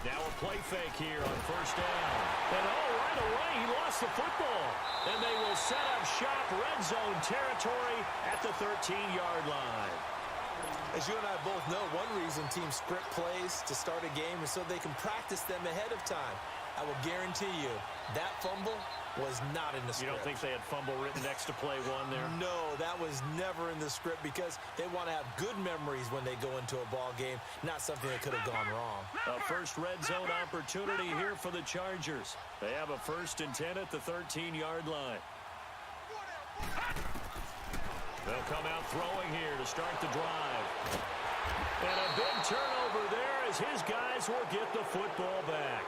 Now a play fake here on first down. And right away he lost the football. And they will set up shop, red zone territory at the 13-yard line. As you and I both know, one reason teams script plays to start a game is so they can practice them ahead of time. I will guarantee you that fumble was not in the script. You don't think they had fumble written next to play one there? No, that was never in the script because they want to have good memories when they go into a ball game, not something that could have gone wrong. A first red zone opportunity here for the Chargers. They have a 1st and 10 at the 13-yard line. They'll come out throwing here to start the drive. And a big turnover there as his guys will get the football back.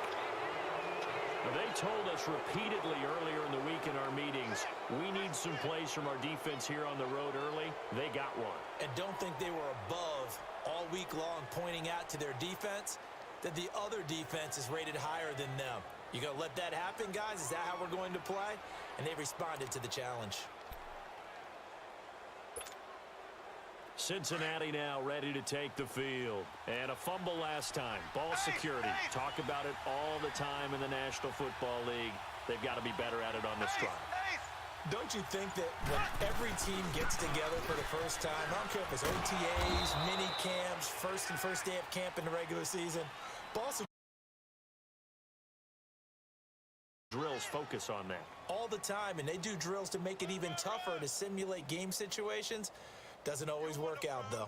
Now, they told us repeatedly earlier in the week in our meetings, we need some plays from our defense here on the road early. They got one. And don't think they were above all week long pointing out to their defense that the other defense is rated higher than them. You going to let that happen, guys? Is that how we're going to play? And they responded to the challenge. Cincinnati now ready to take the field. And a fumble last time. Ball security. Talk about it all the time in the National Football League. They've got to be better at it on this drive. Don't you think that when every team gets together for the first time, I don't care if it's OTAs, mini camps, first day of camp in the regular season, ball security drills focus on that. All the time, and they do drills to make it even tougher to simulate game situations. Doesn't always work out, though.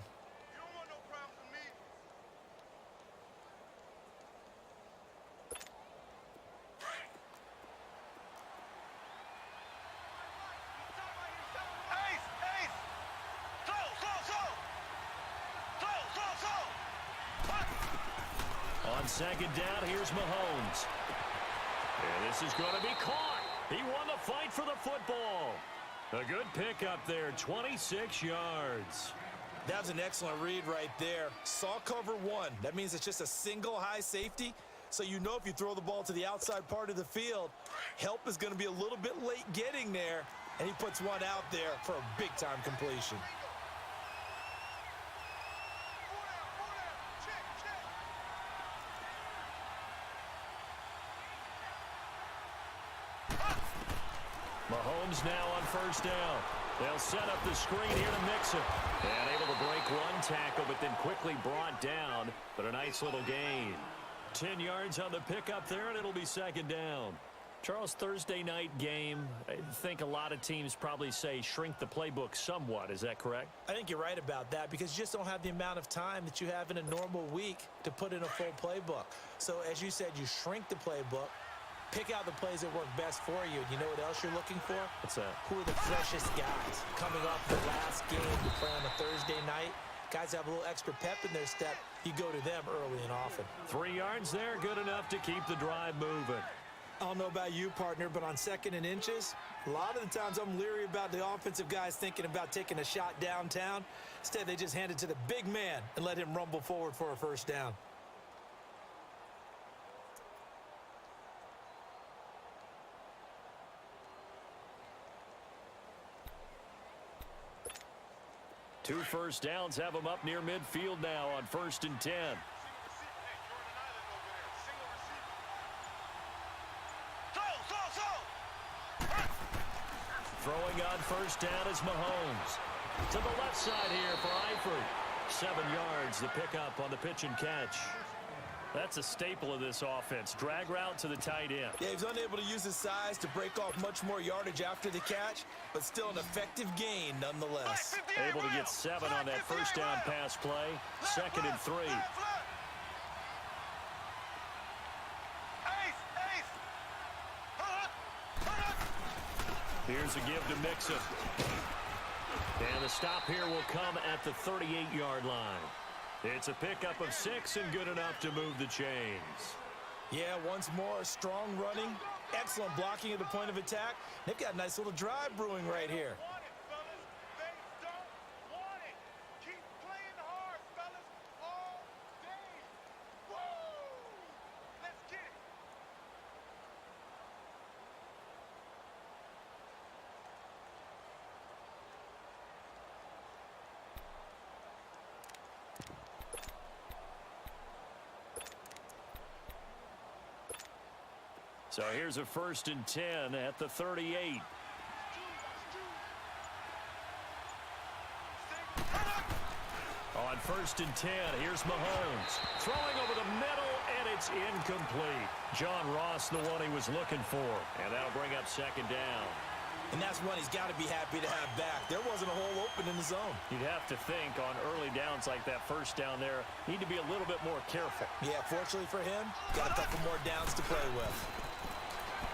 On second down, here's Mahomes. And this is going to be caught. He won the fight for the football. A good pickup there, 26 yards. That was an excellent read right there. Saw cover one. That means it's just a single high safety. So you know if you throw the ball to the outside part of the field, help is going to be a little bit late getting there. And he puts one out there for a big-time completion. Mahomes now on first down. They'll set up the screen here to Mixon. And able to break one tackle, but then quickly brought down. But a nice little gain. 10 yards on the pickup there, and it'll be second down. Charles, Thursday night game, I think a lot of teams probably say shrink the playbook somewhat. Is that correct? I think you're right about that because you just don't have the amount of time that you have in a normal week to put in a full playbook. So as you said, you shrink the playbook. Pick out the plays that work best for you. You know what else you're looking for? What's that? Who are the freshest guys coming off the last game to play on a Thursday night? Guys have a little extra pep in their step. You go to them early and often. 3 yards there, good enough to keep the drive moving. I don't know about you, partner, but on 2nd and inches, a lot of the times I'm leery about the offensive guys thinking about taking a shot downtown. Instead, they just hand it to the big man and let him rumble forward for a first down. 2 first downs have them up near midfield now on 1st and 10. Throwing on 1st down is Mahomes. To the left side here for Eifert. 7 yards, the pickup on the pitch and catch. That's a staple of this offense. Drag route to the tight end. Yeah, he's unable to use his size to break off much more yardage after the catch, but still an effective gain nonetheless. Able to get 7 on that 1st down pass play. 2nd and 3. Here's a give to Mixon. And the stop here will come at the 38-yard line. It's a pickup of 6 and good enough to move the chains. Yeah, once more, strong running, excellent blocking at the point of attack. They've got a nice little drive brewing right here. So here's a 1st and 10 at the 38. On 1st and 10, here's Mahomes. Throwing over the middle, and it's incomplete. John Ross, the one he was looking for. And that'll bring up 2nd down. And that's one he's got to be happy to have back. There wasn't a hole open in the zone. You'd have to think on early downs like that 1st down there, need to be a little bit more careful. Yeah, fortunately for him, got a couple more downs to play with.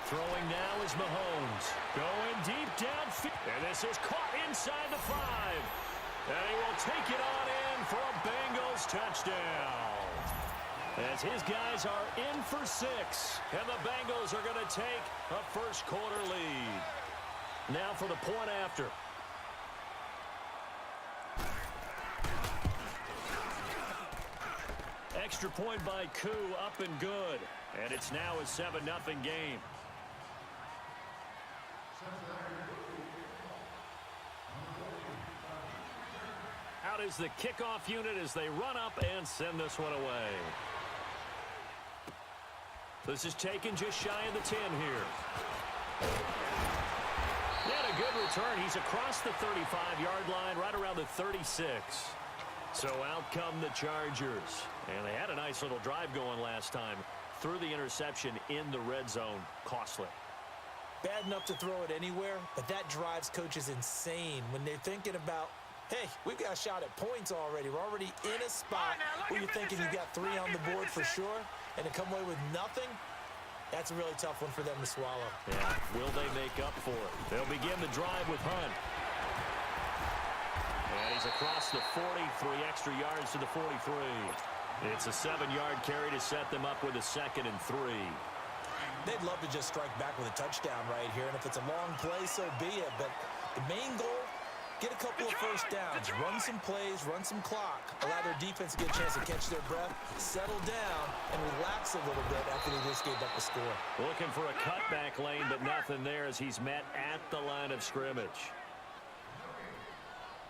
Throwing now is Mahomes. Going deep downfield. And this is caught inside the 5. And he will take it on in for a Bengals touchdown. As his guys are in for 6. And the Bengals are going to take a 1st quarter lead. Now for the point after. Extra point by Koo, up and good. And it's now a 7-0 game. Out is the kickoff unit as they run up and send this one away. This is taken just shy of the 10 here. And a good return. He's across the 35-yard line, right around the 36. So out come the Chargers. And they had a nice little drive going last time. Threw the interception in the red zone. Costly. Bad enough to throw it anywhere, but that drives coaches insane when they're thinking about, hey, we've got a shot at points already. We're already in a spot where you're thinking you've got 3 on the board for sure, and to come away with nothing, that's a really tough one for them to swallow. Yeah, will they make up for it? They'll begin the drive with Hunt. And he's across the 40, 3 extra yards to the 43. It's a 7-yard carry to set them up with a 2nd and 3. They'd love to just strike back with a touchdown right here, and if it's a long play, so be it. But the main goal, get a couple of 1st downs, run some plays, run some clock, allow their defense to get a chance to catch their breath, settle down, and relax a little bit after they just gave up a score. Looking for a cutback lane, but nothing there as he's met at the line of scrimmage.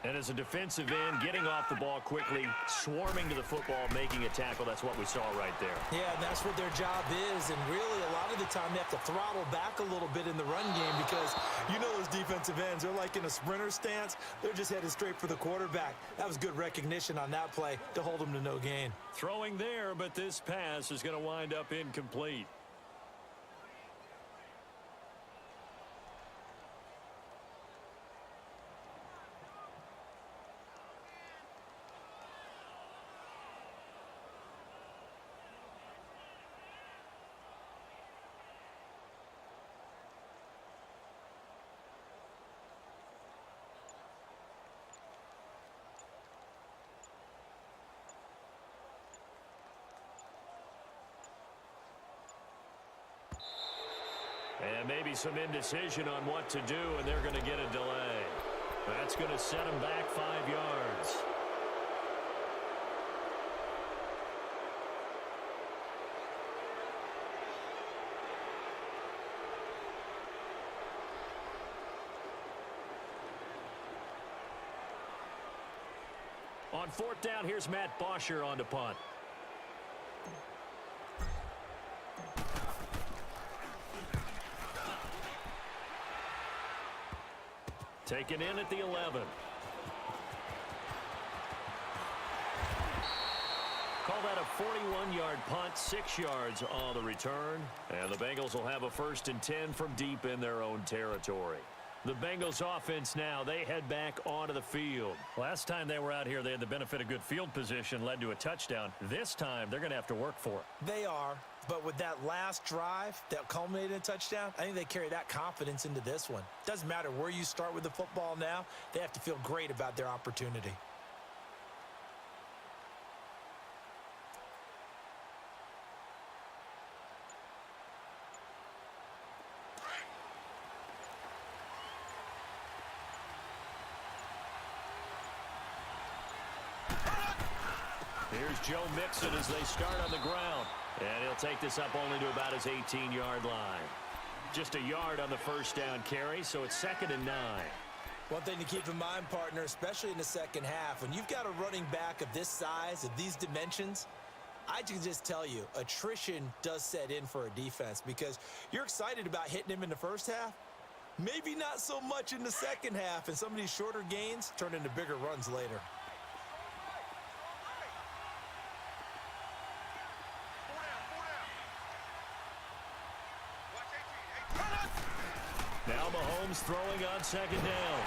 And as a defensive end, getting off the ball quickly, swarming to the football, making a tackle, that's what we saw right there. Yeah, and that's what their job is, and really a lot of the time they have to throttle back a little bit in the run game because you know those defensive ends, they're like in a sprinter stance. They're just headed straight for the quarterback. That was good recognition on that play to hold them to no gain. Throwing there, but this pass is going to wind up incomplete. And maybe some indecision on what to do, and they're going to get a delay. That's going to set them back 5 yards. On fourth down, here's Matt Bosher on to punt. Taken in at the 11. Call that a 41-yard punt, 6 yards on the return. And the Bengals will have a 1st and 10 from deep in their own territory. The Bengals offense now, they head back onto the field. Last time they were out here, they had the benefit of good field position, led to a touchdown. This time, they're going to have to work for it. They are, but with that last drive that culminated in a touchdown, I think they carry that confidence into this one. Doesn't matter where you start with the football now, they have to feel great about their opportunity. Here's Joe Mixon as they start on the ground. And he'll take this up only to about his 18-yard line. Just a yard on the first down carry, so it's 2nd and 9. One thing to keep in mind, partner, especially in the second half, when you've got a running back of this size, of these dimensions, I can just tell you, attrition does set in for a defense because you're excited about hitting him in the first half. Maybe not so much in the second half, and some of these shorter gains turn into bigger runs later. Now Mahomes throwing on 2nd down.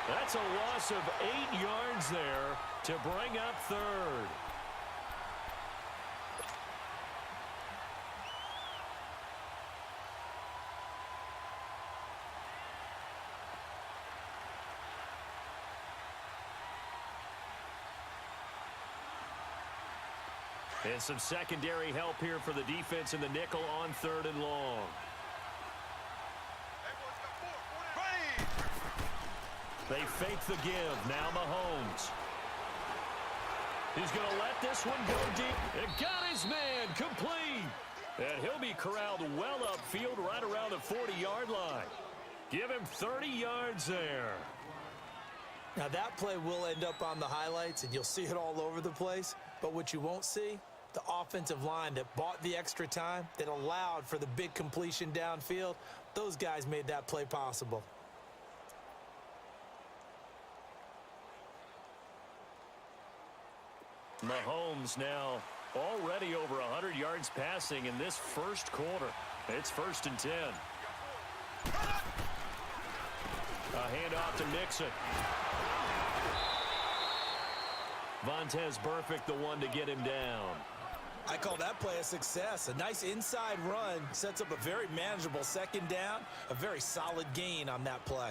That's a loss of 8 yards there to bring up 3rd. And some secondary help here for the defense in the nickel on 3rd and long. They fake the give. Now Mahomes. He's going to let this one go deep. It got his man complete. And he'll be corralled well upfield right around the 40-yard line. Give him 30 yards there. Now that play will end up on the highlights, and you'll see it all over the place. But what you won't see, the offensive line that bought the extra time, that allowed for the big completion downfield, those guys made that play possible. Mahomes now already over 100 yards passing in this first quarter. It's 1st and 10. A handoff to Mixon. Vontaze Burfict, the one to get him down. I call that play a success. A nice inside run sets up a very manageable 2nd down. A very solid gain on that play.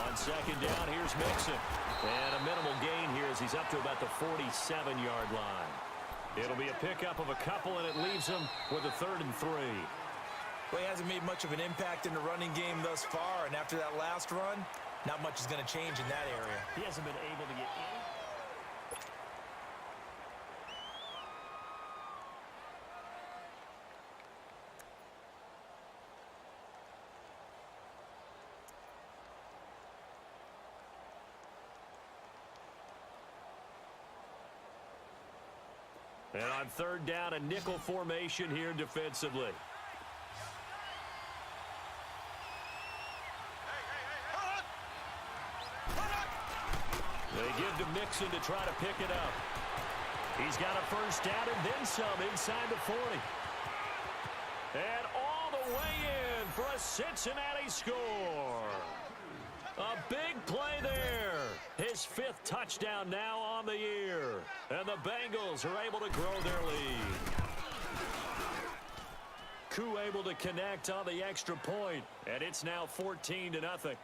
On 2nd down, here's Mixon. And a minimal gain here as he's up to about the 47-yard line. It'll be a pickup of a couple, and it leaves him with a 3rd and 3. Well, he hasn't made much of an impact in the running game thus far, and after that last run, not much is going to change in that area. He hasn't been able to get in. And on 3rd down, a nickel formation here defensively. They give to Mixon to try to pick it up. He's got a 1st down and then some inside the 40. And all the way in for a Cincinnati score. A big play there. His 5th touchdown now on the year. And the Bengals are able to grow their lead. Koo able to connect on the extra point. And it's now 14-0.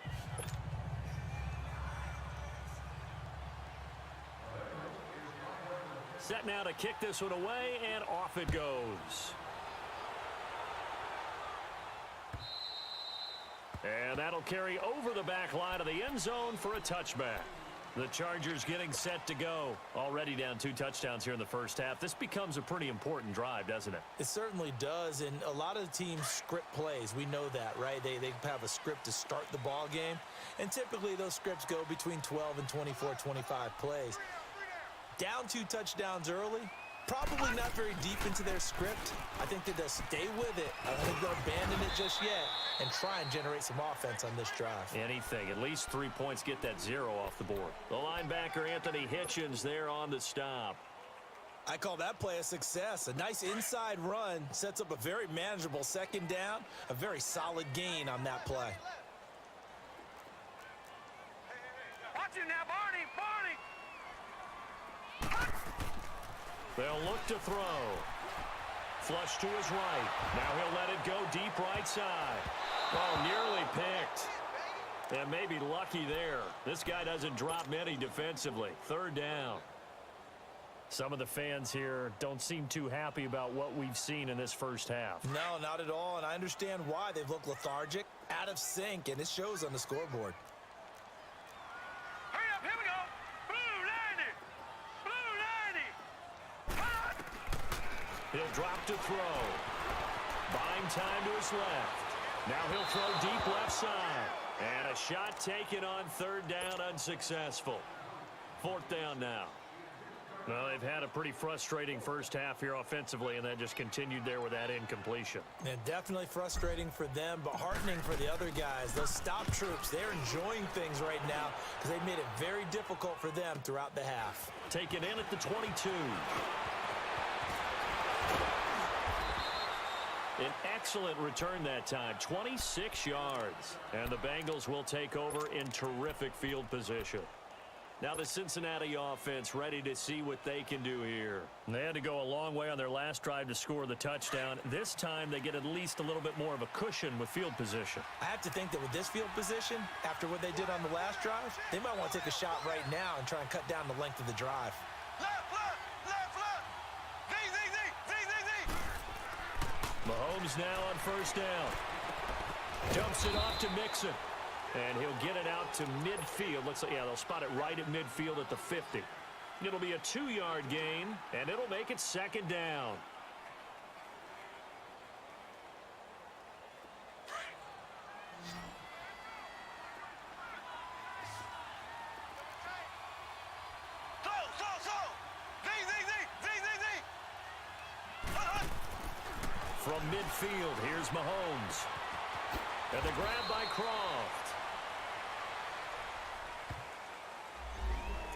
Set now to kick this one away, and off it goes. And that'll carry over the back line of the end zone for a touchback. The Chargers getting set to go. Already down 2 touchdowns here in the first half. This becomes a pretty important drive, doesn't it? It certainly does, and a lot of the teams script plays. We know that, right? They have a script to start the ball game, and typically those scripts go between 12 and 24, 25 plays. Down 2 touchdowns early, probably not very deep into their script. I think that they'll stay with it. I don't think they'll abandon it just yet and try and generate some offense on this drive. Anything. At least 3 points, get that 0 off the board. The linebacker, Anthony Hitchens, there on the stop. I call that play a success. A nice inside run sets up a very manageable second down, a very solid gain on that play. Watch it now, Barney! They'll look to throw. Flush to his right. Now he'll let it go deep right side. Oh, nearly picked. And maybe lucky there. This guy doesn't drop many defensively. 3rd down. Some of the fans here don't seem too happy about what we've seen in this first half. No, not at all, and I understand why. They've looked lethargic, out of sync, and it shows on the scoreboard. Hurry up, here we go! Blue 90! Blue 90! He'll drop to throw. Buying time to his left. Now he'll throw deep left side. And a shot taken on 3rd down, unsuccessful. 4th down now. Well, they've had a pretty frustrating first half here offensively, and then just continued there with that incompletion. And definitely frustrating for them, but heartening for the other guys. Those stop troops, they're enjoying things right now because they've made it very difficult for them throughout the half. Taken in at the 22. An excellent return that time, 26 yards. And the Bengals will take over in terrific field position. Now the Cincinnati offense ready to see what they can do here. They had to go a long way on their last drive to score the touchdown. This time they get at least a little bit more of a cushion with field position. I have to think that with this field position, after what they did on the last drive, they might want to take a shot right now and try and cut down the length of the drive. Mahomes now on 1st down. Dumps it off to Mixon. And he'll get it out to midfield. Looks like, yeah, they'll spot it right at midfield at the 50. It'll be a 2-yard gain, and it'll make it 2nd down. From midfield, here's Mahomes. And the grab by Croft.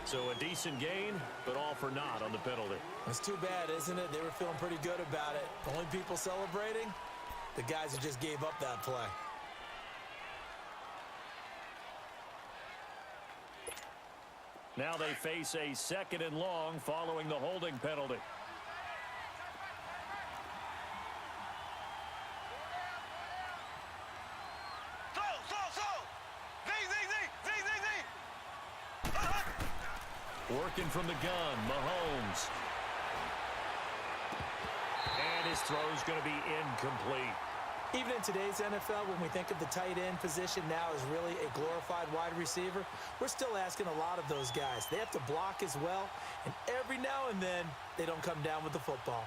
So a decent gain, but all for naught on the penalty. It's too bad, isn't it? They were feeling pretty good about it. The only people celebrating, the guys who just gave up that play. Now they face a 2nd and long following the holding penalty. Working from the gun, Mahomes. And his throw's going to be incomplete. Even in today's NFL, when we think of the tight end position now as really a glorified wide receiver, we're still asking a lot of those guys. They have to block as well, and every now and then, they don't come down with the football.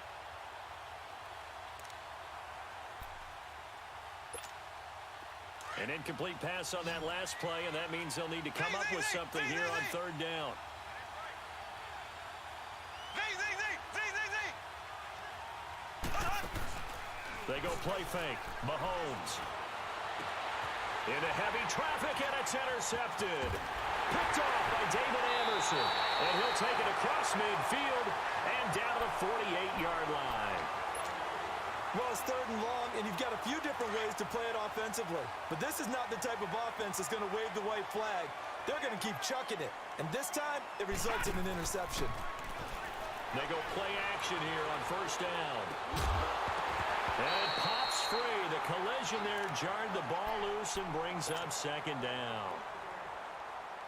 An incomplete pass on that last play, and that means they'll need to come up with something here on 3rd down. They go play fake. Mahomes. Into heavy traffic, and it's intercepted. Picked off by David Anderson. And he'll take it across midfield and down to the 48-yard line. Well, it's 3rd and long, and you've got a few different ways to play it offensively. But this is not the type of offense that's going to wave the white flag. They're going to keep chucking it. And this time, it results in an interception. They go play action here on 1st down. And it pops free. The collision there jarred the ball loose and brings up 2nd down.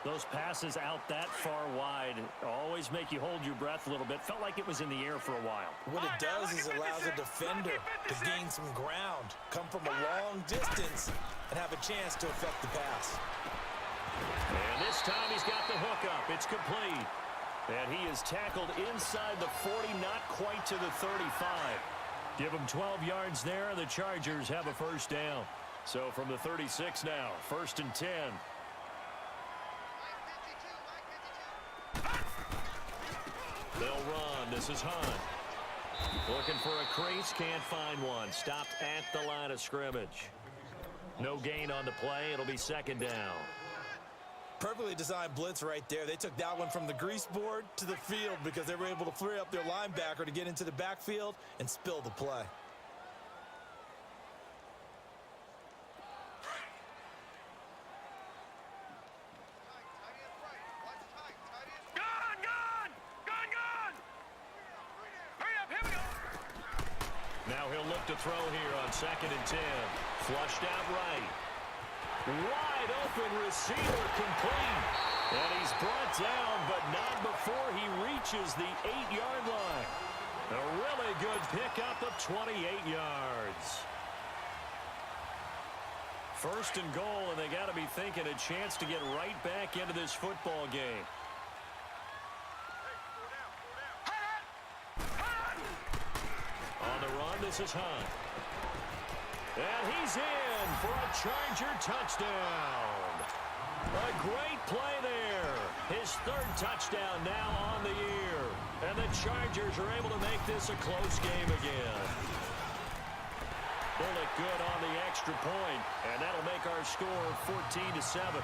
Those passes out that far wide always make you hold your breath a little bit. Felt like it was in the air for a while. What it does is it allows a defender to gain some ground, come from a long distance, and have a chance to affect the pass. And this time he's got the hook up. It's complete. And he is tackled inside the 40, not quite to the 35. Give him 12 yards there, and the Chargers have a first down. So from the 36 now, 1st and 10. They'll run. This is Hunt. Looking for a crease, can't find one. Stopped at the line of scrimmage. No gain on the play. It'll be 2nd down. Perfectly designed blitz right there. They took that one from the grease board to the field because they were able to free up their linebacker to get into the backfield and spill the play. Now he'll look to throw here on 2nd and 10. Flushed out right. Wide open receiver complete. And he's brought down, but not before he reaches the 8-yard line. A really good pickup of 28 yards. 1st and goal, and they got to be thinking a chance to get right back into this football game. On the run, this is Hunt. And he's in for a Charger touchdown. A great play there. His 3rd touchdown now on the year. And the Chargers are able to make this a close game again. Bullet good on the extra point, and that'll make our score 14-7.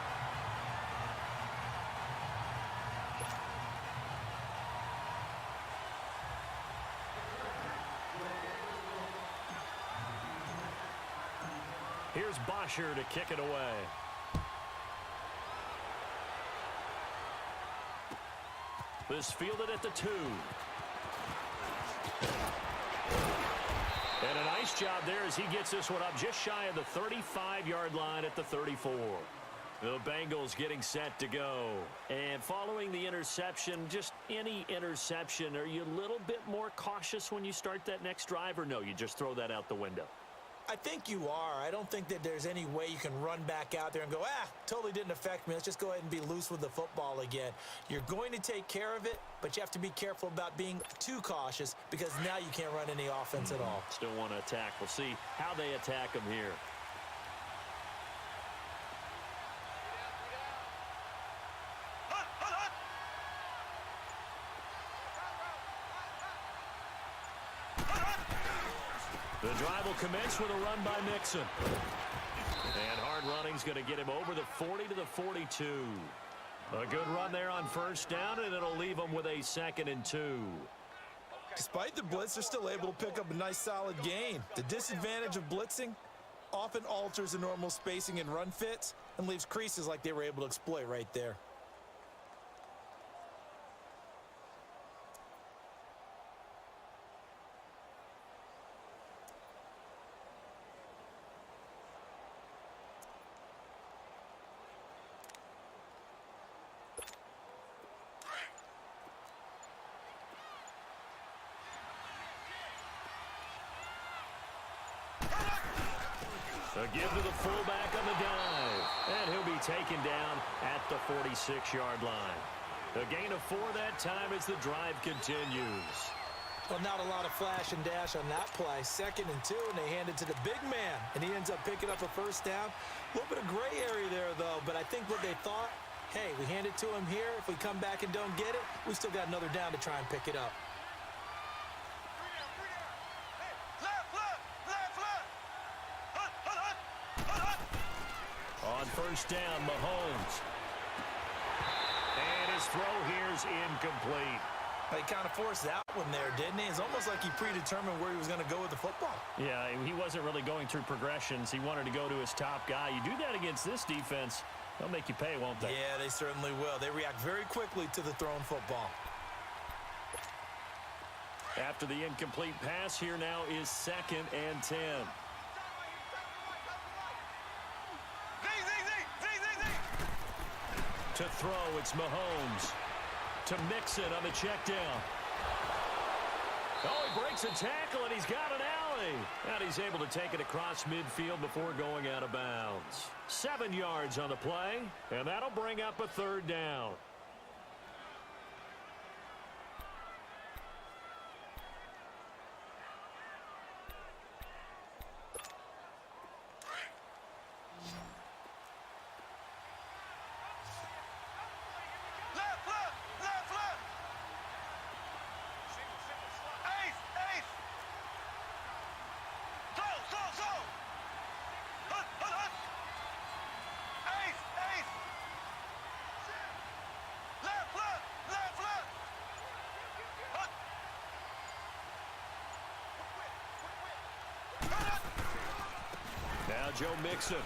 Here's Bosher to kick it away. This fielded at the 2. And a nice job there as he gets this one up just shy of the 35-yard line at the 34. The Bengals getting set to go. And following the interception, just any interception, are you a little bit more cautious when you start that next drive, or no, you just throw that out the window? I think you are. I don't think that there's any way you can run back out there and go, totally didn't affect me. Let's just go ahead and be loose with the football again. You're going to take care of it, but you have to be careful about being too cautious because now you can't run any offense at all. Still want to attack. We'll see how they attack them here. The drive will commence with a run by Mixon. And hard running's going to get him over the 40 to the 42. A good run there on 1st down, and it'll leave him with a 2nd and 2. Despite the blitz, they're still able to pick up a nice solid gain. The disadvantage of blitzing often alters the normal spacing and run fits and leaves creases like they were able to exploit right there. A give to the fullback on the dive. And he'll be taken down at the 46-yard line. A gain of 4 that time as the drive continues. Well, not a lot of flash and dash on that play. 2nd and 2, and they hand it to the big man. And he ends up picking up a 1st down. A little bit of gray area there, though. But I think what they thought, hey, we hand it to him here. If we come back and don't get it, we still got another down to try and pick it up. On 1st down, Mahomes. And his throw here's incomplete. He kind of forced that one there, didn't he? It's almost like he predetermined where he was going to go with the football. Yeah, he wasn't really going through progressions. He wanted to go to his top guy. You do that against this defense, they'll make you pay, won't they? Yeah, they certainly will. They react very quickly to the thrown football. After the incomplete pass, here now is 2nd and 10. To throw, it's Mahomes. To mix it on the check down. Oh, he breaks a tackle, and he's got an alley. And he's able to take it across midfield before going out of bounds. 7 yards on the play, and that'll bring up a third down. Now Joe Mixon.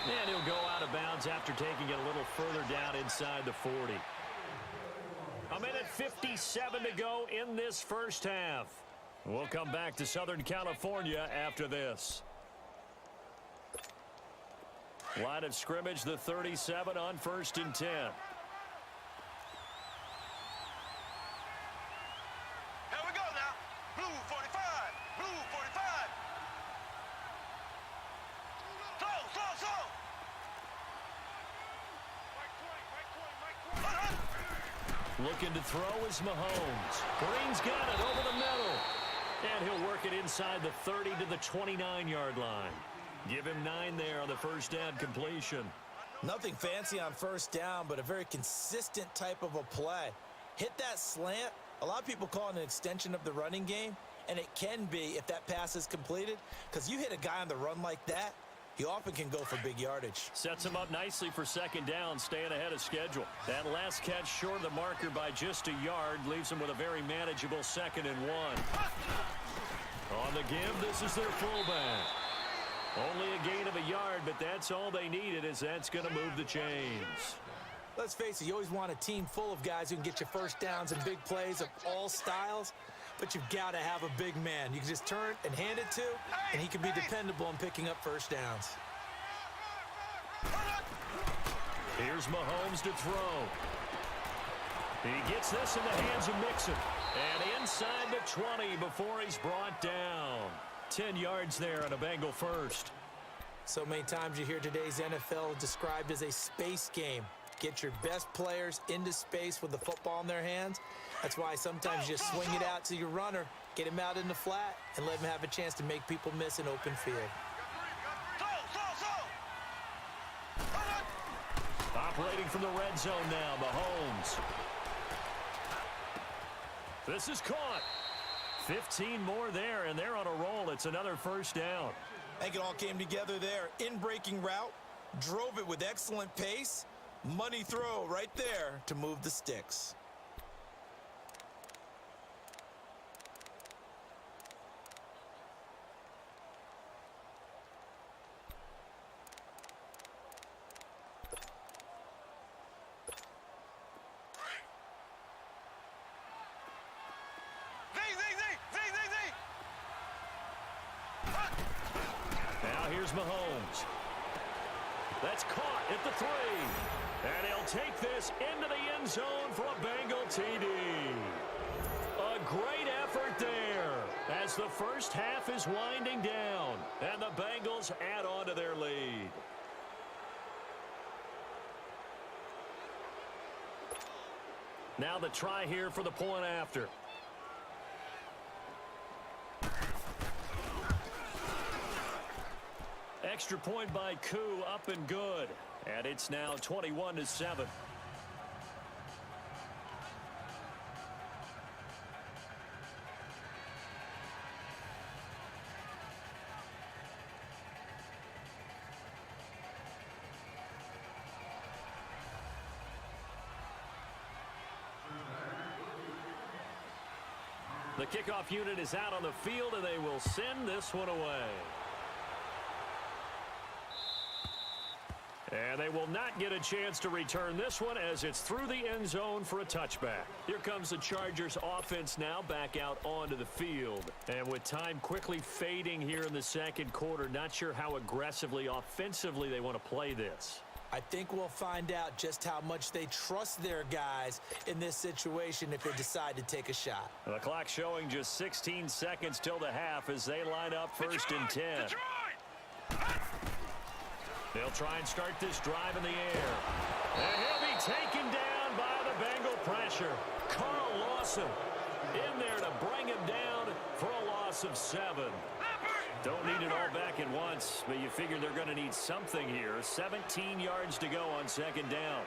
And he'll go out of bounds after taking it a little further down inside the 40. A minute 57 to go in this first half. We'll come back to Southern California after this. Line of scrimmage, the 37 on 1st and 10. Looking to throw is Mahomes. Green's got it over the middle. And he'll work it inside the 30 to the 29-yard line. Give him 9 there on the first down completion. Nothing fancy on first down, but a very consistent type of a play. Hit that slant. A lot of people call it an extension of the running game, and it can be if that pass is completed, because you hit a guy on the run like that, he often can go for big yardage. Sets him up nicely for second down, staying ahead of schedule. That last catch short of the marker by just a yard leaves him with a very manageable 2nd and 1. On the give, this is their fullback. Only a gain of a yard, but that's all they needed, as that's going to move the chains. Let's face it, you always want a team full of guys who can get you first downs and big plays of all styles, but you've got to have a big man you can just turn and hand it to, and he can be dependable in picking up first downs. Here's Mahomes to throw. He gets this in the hands of Mixon. And inside the 20 before he's brought down. 10 yards there on a Bengal first. So many times you hear today's NFL described as a space game. Get your best players into space with the football in their hands. That's why sometimes you just swing it out to your runner, get him out in the flat, and let him have a chance to make people miss an open field. Operating from the red zone now, Mahomes. This is caught. 15 more there, and they're on a roll. It's another first down. I think it all came together there. In-breaking route, drove it with excellent pace. Money throw right there to move the sticks. Now here's Mahomes. That's caught at the 3. And he'll take this into the end zone for a Bengal TD. A great effort there as the first half is winding down. And the Bengals add on to their lead. Now the try here for the point after. Extra point by Koo, up and good. And it's now 21-7. The kickoff unit is out on the field, and they will send this one away. And they will not get a chance to return this one as it's through the end zone for a touchback. Here comes the Chargers offense now back out onto the field. And with time quickly fading here in the second quarter, not sure how aggressively, offensively they want to play this. I think we'll find out just how much they trust their guys in this situation if they decide to take a shot. The clock showing just 16 seconds till the half as they line up first and 10. They'll try and start this drive in the air. And he'll be taken down by the Bengal pressure. Carl Lawson in there to bring him down for a loss of 7. Don't need it all back at once, but you figure they're going to need something here. 17 yards to go on second down.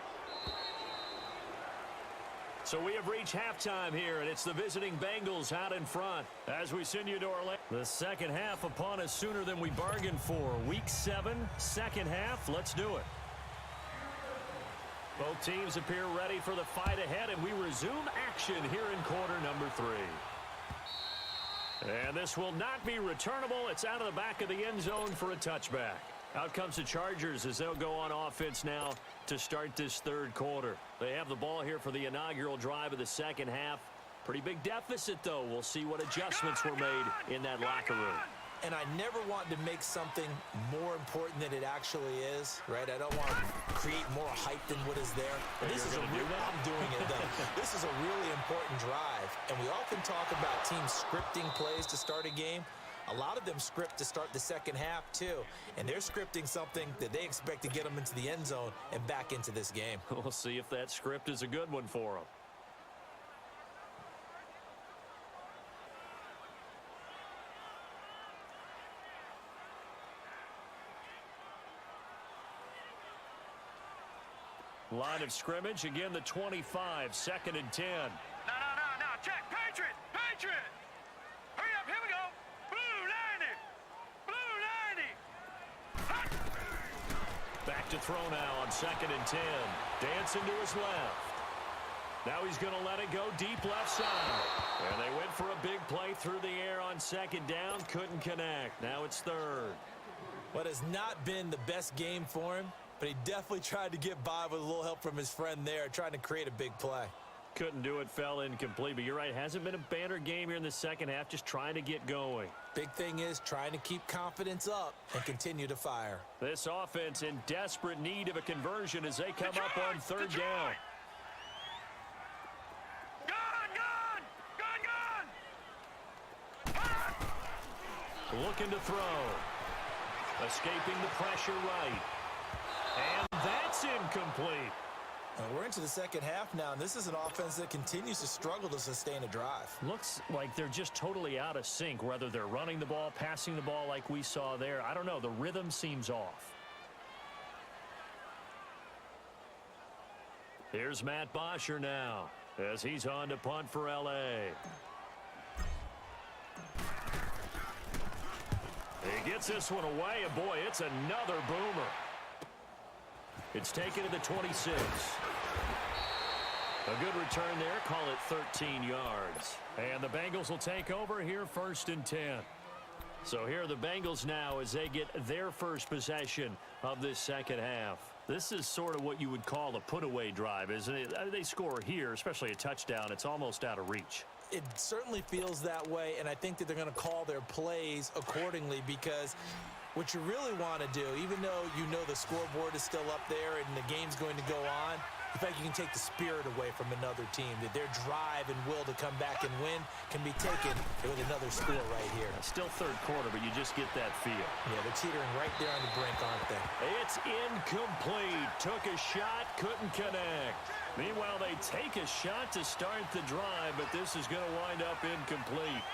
So we have reached halftime here, and it's the visiting Bengals out in front as we send you to our the second half upon us sooner than we bargained for. Week 7, second half. Let's do it. Both teams appear ready for the fight ahead, and we resume action here in quarter number 3. And this will not be returnable. It's out of the back of the end zone for a touchback. Out comes the Chargers as they'll go on offense now to start this third quarter. They have the ball here for the inaugural drive of the second half. Pretty big deficit, though. We'll see what adjustments were made in that locker room. And I never want to make something more important than it actually is, right? I don't want to create more hype than what is there. This is I'm doing it, though. This is a really important drive. And we often talk about teams scripting plays to start a game. A lot of them script to start the second half, too. And they're scripting something that they expect to get them into the end zone and back into this game. We'll see if that script is a good one for them. Line of scrimmage, again the 25, second and 10. No, check, Patriot! Hurry up, here we go! Blue 90! Back to throw now on second and 10. Dancing to his left. Now he's going to let it go deep left side. And they went for a big play through the air on second down. Couldn't connect. Now it's third. What has not been the best game for him, but he definitely tried to get by with a little help from his friend there, trying to create a big play. Couldn't do it, fell incomplete. But you're right, hasn't been a banner game here in the second half, just trying to get going. Big thing is trying to keep confidence up and continue to fire. This offense in desperate need of a conversion as they come up on third down. Gun! Looking to throw. Escaping the pressure right. And that's incomplete. And we're into the second half now, and this is an offense that continues to struggle to sustain a drive. Looks like they're just totally out of sync, whether they're running the ball, passing the ball like we saw there. I don't know. The rhythm seems off. Here's Matt Bosher now as he's on to punt for L.A. He gets this one away, and boy, it's another boomer. It's taken to the 26. A good return there. Call it 13 yards. And the Bengals will take over here first and 10. So here are the Bengals now as they get their first possession of this second half. This is sort of what you would call a put-away drive, isn't it? They score here, especially a touchdown. It's almost out of reach. It certainly feels that way, and I think that they're going to call their plays accordingly because what you really want to do, even though you know the scoreboard is still up there and the game's going to go on, in fact, you can take the spirit away from another team, that their drive and will to come back and win can be taken with another score right here. Still third quarter, but you just get that feel. Yeah, they're teetering right there on the brink, aren't they? It's incomplete. Took a shot, couldn't connect. Meanwhile, they take a shot to start the drive, but this is going to wind up incomplete.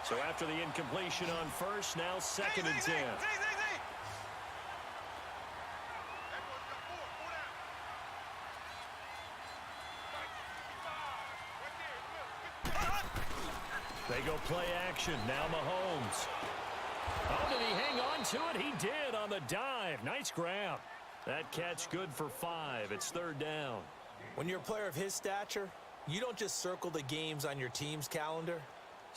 So after the incompletion on first, now second and 10. They go play action. Now Mahomes. Oh, did he hang on to it? He did on the dive. Nice grab. That catch good for 5. It's third down. When you're a player of his stature, you don't just circle the games on your team's calendar.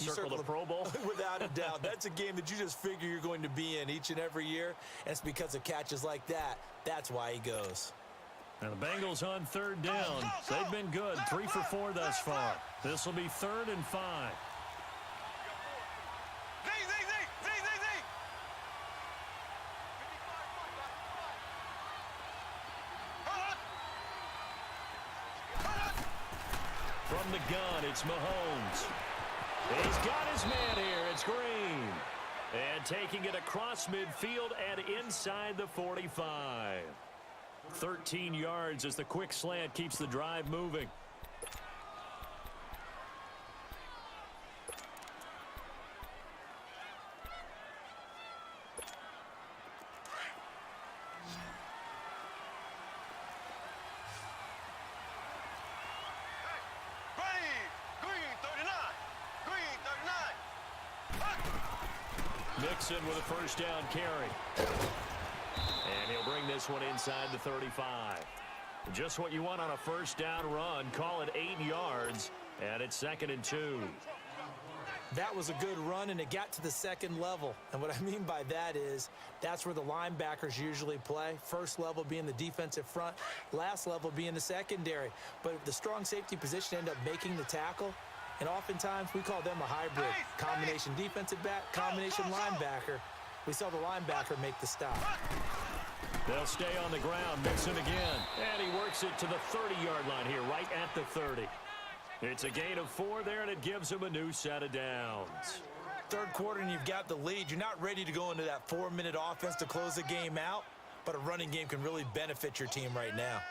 You Circle the Pro Bowl? Without a doubt. That's a game that you just figure you're going to be in each and every year. And it's because of catches like that. That's why he goes. And the Bengals on third down. They've been good. 3 for 4 thus far. This will be 3rd and 5. From the gun, it's Mahomes. He's got his man here. It's Green. And taking it across midfield and inside the 45. 13 yards as the quick slant keeps the drive moving. Mixon with a first down carry. And he'll bring this one inside the 35. Just what you want on a first down run. Call it 8 yards. And it's 2nd and 2. That was a good run, and it got to the second level. And what I mean by that is that's where the linebackers usually play. First level being the defensive front, last level being the secondary. But if the strong safety position end up making the tackle, and oftentimes we call them a hybrid. Combination defensive back, combination linebacker. We saw the linebacker make the stop. They'll stay on the ground. Mixon again. And he works it to the 30-yard line here, right at the 30. It's a gain of 4 there, and it gives him a new set of downs. Third quarter, and you've got the lead. You're not ready to go into that 4-minute offense to close the game out, but a running game can really benefit your team right now.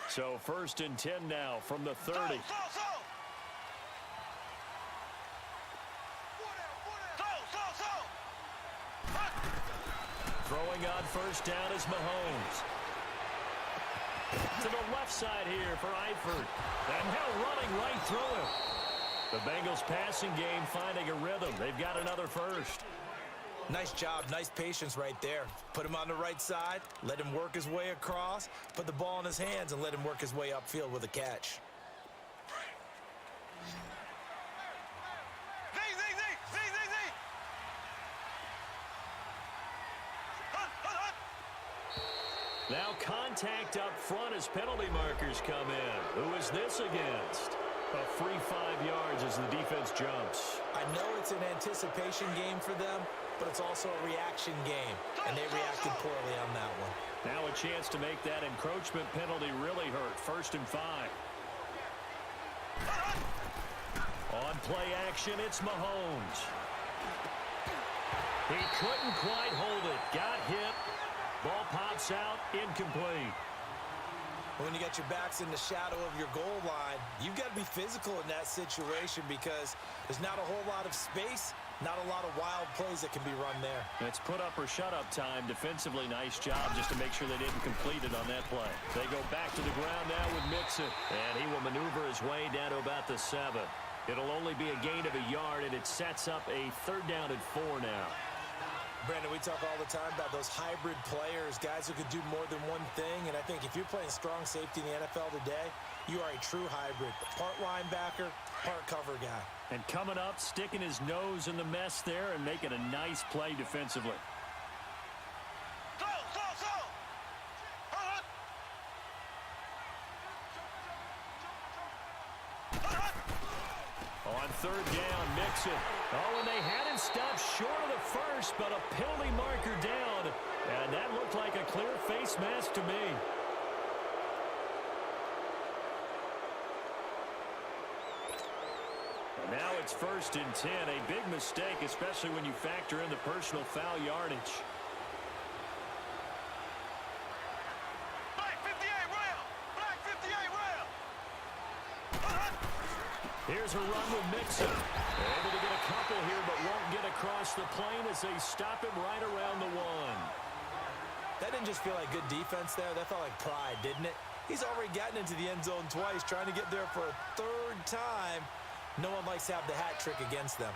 So 1st and 10 now from the 30. Throwing on first down is Mahomes. To the left side here for Eifert. And now running right through him. The Bengals passing game finding a rhythm. They've got another first. Nice job, nice patience right there. Put him on the right side, let him work his way across, put the ball in his hands, and let him work his way upfield with a catch. Now contact up front as penalty markers come in. Who is this against? A free 5 yards as the defense jumps. I know it's an anticipation game for them, but it's also a reaction game, and they reacted poorly on that one. Now a chance to make that encroachment penalty really hurt. 1st and 5. On play action, it's Mahomes. He couldn't quite hold it. Got hit. Ball pops out, incomplete. When you got your backs in the shadow of your goal line, you've got to be physical in that situation because there's not a whole lot of space, not a lot of wild plays that can be run there. It's put up or shut up time. Defensively, nice job just to make sure they didn't complete it on that play. They go back to the ground now with Mixon, and he will maneuver his way down to about the 7. It'll only be a gain of a yard, and it sets up a 3rd down and 4 now. Brandon, we talk all the time about those hybrid players, guys who can do more than one thing, and I think if you're playing strong safety in the NFL today, you are a true hybrid. Part linebacker, part cover guy. And coming up, sticking his nose in the mess there and making a nice play defensively. On 3rd down, Mixon. Oh, and they had him stopped short of the first, but a penalty marker down. And that looked like a clear face mask to me. And now it's 1st and 10. A big mistake, especially when you factor in the personal foul yardage. Here's a run with Mixon. Able to get a couple here, but won't get across the plane as they stop him right around the 1. That didn't just feel like good defense there. That felt like pride, didn't it? He's already gotten into the end zone twice, trying to get there for a 3rd time. No one likes to have the hat trick against them.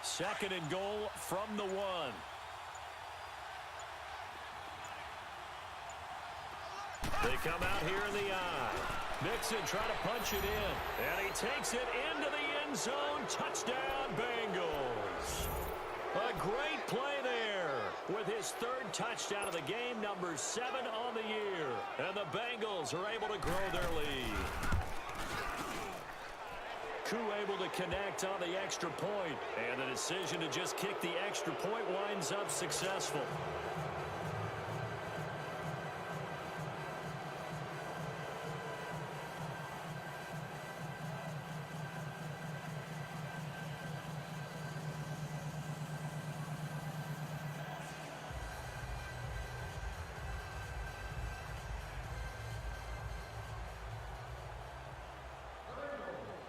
Second and goal from the 1. They come out here in the eye. Mixon trying to punch it in. And he takes it into the end zone. Touchdown, Bengals. A great play there. with his third touchdown of the game, number 7 on the year. And the Bengals are able to grow their lead. Koo able to connect on the extra point, and the decision to just kick the extra point winds up successful.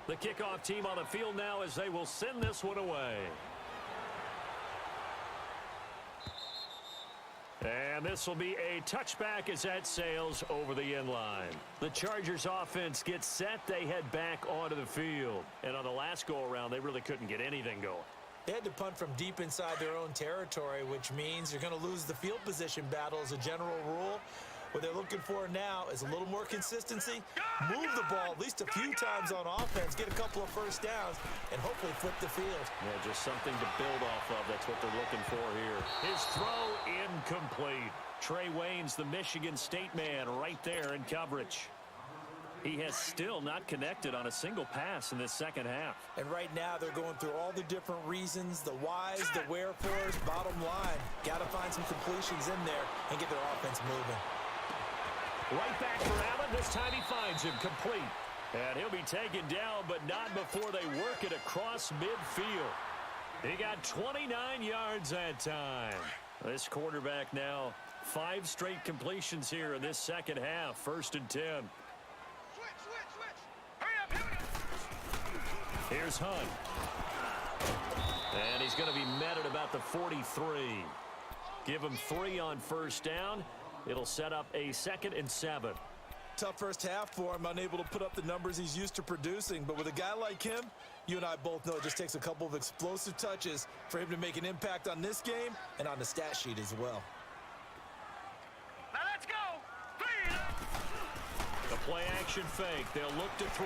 The kickoff team on the field now as they will send this one away. And this will be a touchback as that sails over the end line. The Chargers offense gets set. They head back onto the field. And on the last go-around, they really couldn't get anything going. They had to punt from deep inside their own territory, which means you're going to lose the field position battle as a general rule. What they're looking for now is a little more consistency, move the ball at least a few times on offense, get a couple of first downs, and hopefully flip the field. Yeah, just something to build off of. That's what they're looking for here. His throw incomplete. Trey Waynes, the Michigan State man, right there in coverage. He has still not connected on a single pass in this second half. And right now they're going through all the different reasons, the whys, the wherefores. Bottom line, got to find some completions in there and get their offense moving. Right back for Allen. This time he finds him complete. And he'll be taken down, but not before they work it across midfield. He got 29 yards that time. This quarterback now 5 straight completions here in this second half. 1st and 10. Hurry up, hurry up. Here's Hunt. And he's going to be met at about the 43. Give him 3 on 1st down. It'll set up a 2nd and 7. Tough first half for him, unable to put up the numbers he's used to producing. But with a guy like him, you and I both know it just takes a couple of explosive touches for him to make an impact on this game and on the stat sheet as well. Now let's go. 3. The play action fake. They'll look to throw.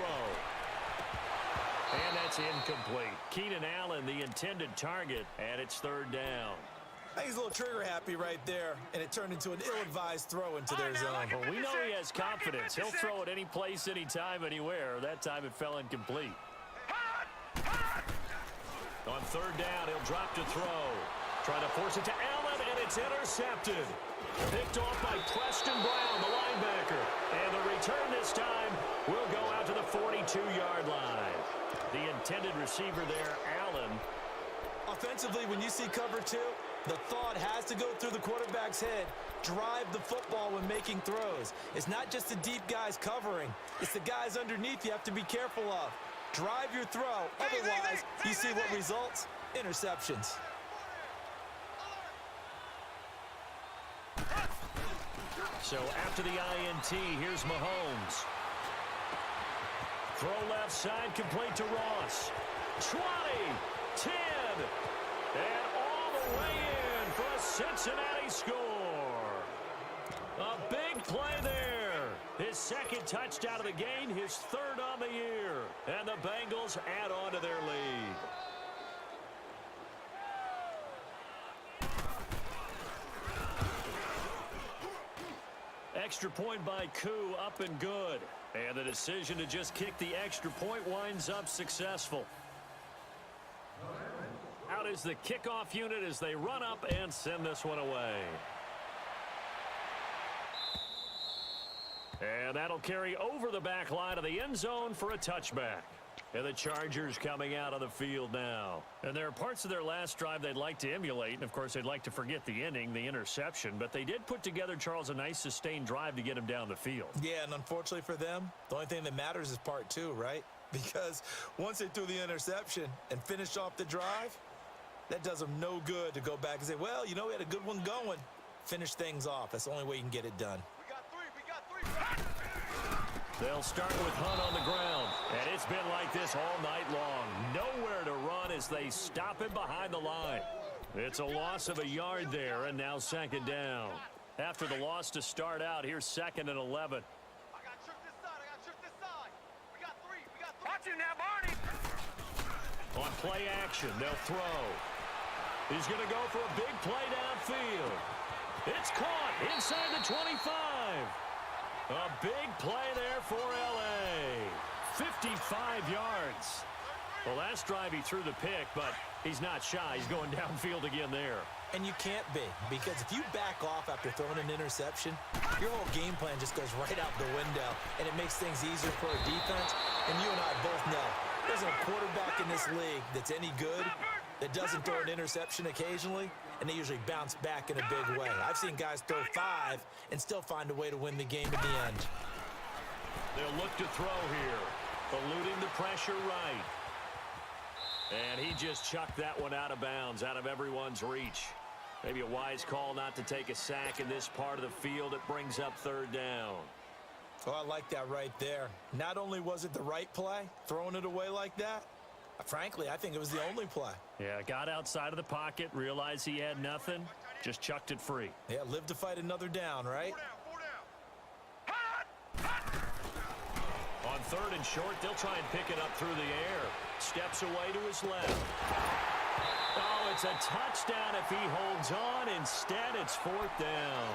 And that's incomplete. Keenan Allen, the intended target, and it's 3rd down. I think he's a little trigger happy right there, and it turned into an ill-advised throw into their zone. Well, we know he has confidence. He'll throw it any place, anytime, anywhere. That time it fell incomplete. On 3rd down, he'll drop to throw. Trying to force it to Allen, and it's intercepted. Picked off by Preston Brown, the linebacker. And the return this time will go out to the 42-yard line. The intended receiver there, Allen. Offensively, when you see cover 2, the thought has to go through the quarterback's head. Drive the football when making throws. It's not just the deep guys covering. It's the guys underneath you have to be careful of. Drive your throw. Otherwise, you see what results? Interceptions. So after the INT, here's Mahomes. Throw left side, complete to Ross. 20, 10, and all the way in for a Cincinnati score. A big play there. His 2nd touchdown of the game, his 3rd on the year. And the Bengals add on to their lead. Extra point by Koo, up and good. And the decision to just kick the extra point winds up successful. Out is the kickoff unit as they run up and send this one away. And that'll carry over the back line of the end zone for a touchback. And the Chargers coming out on the field now. And there are parts of their last drive they'd like to emulate. And, of course, they'd like to forget the inning, the interception. But they did put together, Charles, a nice sustained drive to get him down the field. Yeah, and unfortunately for them, the only thing that matters is part 2, right? Because once they threw the interception and finished off the drive, that does them no good to go back and say, well, you know, we had a good one going. Finish things off. That's the only way you can get it done. We got 3. They'll start with Hunt on the ground. And it's been like this all night long. Nowhere to run as they stop him behind the line. It's a loss of a yard there, and now 2nd down. After the loss to start out, here's 2nd and 11. I got trick this side. We got 3. Watch him now, Barney. On play action, they'll throw. He's going to go for a big play downfield. It's caught inside the 25. A big play there for L.A. 55 yards. Well, last drive he threw the pick, but he's not shy. He's going downfield again there. And you can't be, because if you back off after throwing an interception, your whole game plan just goes right out the window, and it makes things easier for a defense. And you and I both know there's a quarterback in this league that's any good that doesn't throw an interception occasionally, and they usually bounce back in a big way. I've seen guys throw 5 and still find a way to win the game in the end. They'll look to throw here, eluding the pressure right. And he just chucked that one out of bounds, out of everyone's reach. Maybe a wise call not to take a sack in this part of the field. It brings up third down. Oh, I like that right there. Not only was it the right play, throwing it away like that, frankly, I think it was the only play. Yeah, got outside of the pocket, realized he had nothing, just chucked it free. Yeah, live to fight another down, right? On third and short, they'll try and pick it up through the air. Steps away to his left. Oh, it's a touchdown if he holds on. Instead, it's fourth down.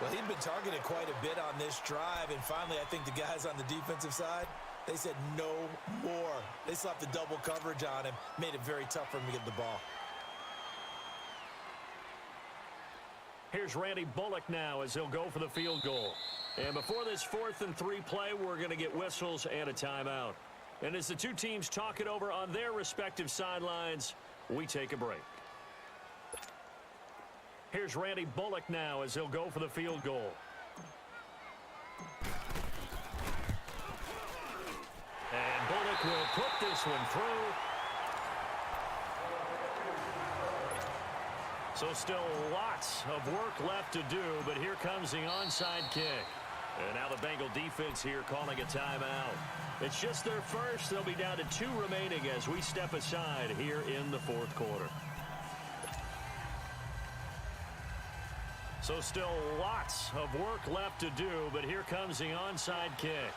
Well, he'd been targeted quite a bit on this drive, and finally, I think the guys on the defensive side, they said no more. They slapped the double coverage on him, made it very tough for him to get the ball. Here's Randy Bullock now as he'll go for the field goal. And before this 4th and 3 play, we're going to get whistles and a timeout. And as the two teams talk it over on their respective sidelines, we take a break. Here's Randy Bullock now as he'll go for the field goal. And Bullock will put this one through. So still lots of work left to do, but here comes the onside kick. And now the Bengal defense here calling a timeout. It's just their first. They'll be down to 2 remaining as we step aside here in the 4th quarter. So still lots of work left to do, but here comes the onside kick.